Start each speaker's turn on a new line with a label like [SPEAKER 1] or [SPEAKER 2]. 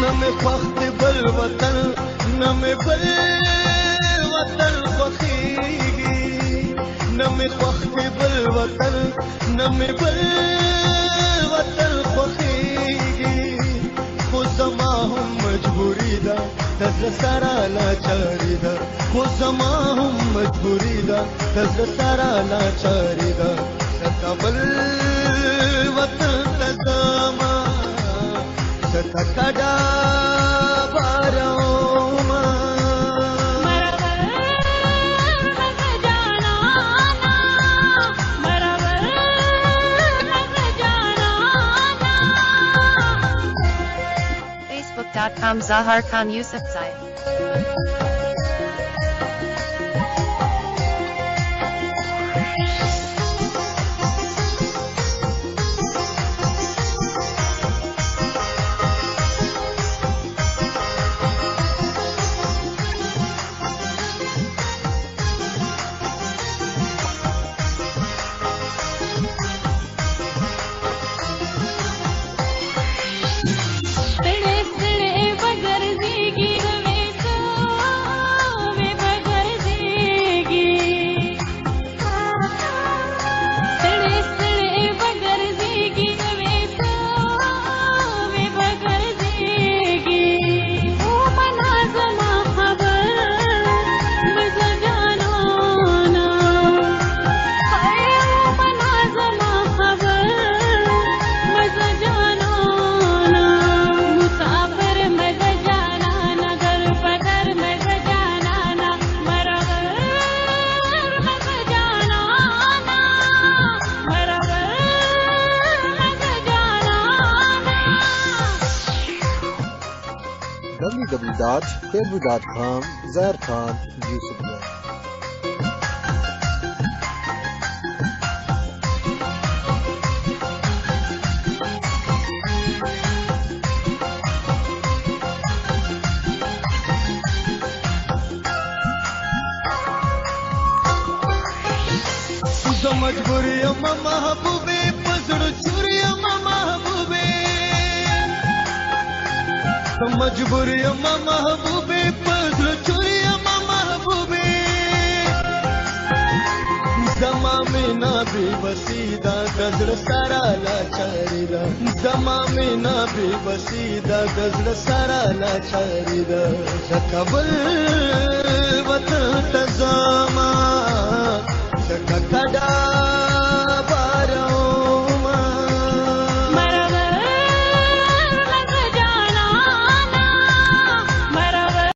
[SPEAKER 1] نمې خوښ د بل وطن نمې بل وطن خوښېږي نمې خوښ د بل وطن نمې بل وطن خوښېږي خو زما هم مجبوري ده د زړه سره لاچاري ده خو زما هم مجبوري ده د زړه سره لاچاري ده ځکه بل وطن ته ځمه ځکه کډه بارومه
[SPEAKER 2] Facebook.com Zahar Khan Yusufzai.
[SPEAKER 3] www.facebook.com Zahar Khan Yusufzai.
[SPEAKER 1] زه مجبور یم محبوبې په زړه چور یم محبوبې زه مجبور یم محبوبې په زړه چور یم محبوبې زما مینا بې وسي ده د زړه سره لاچاري ده زما مینا بې وسي ده د زړه سره لاچاري ده ځکه بل وطن ته ځمه ځکه کډه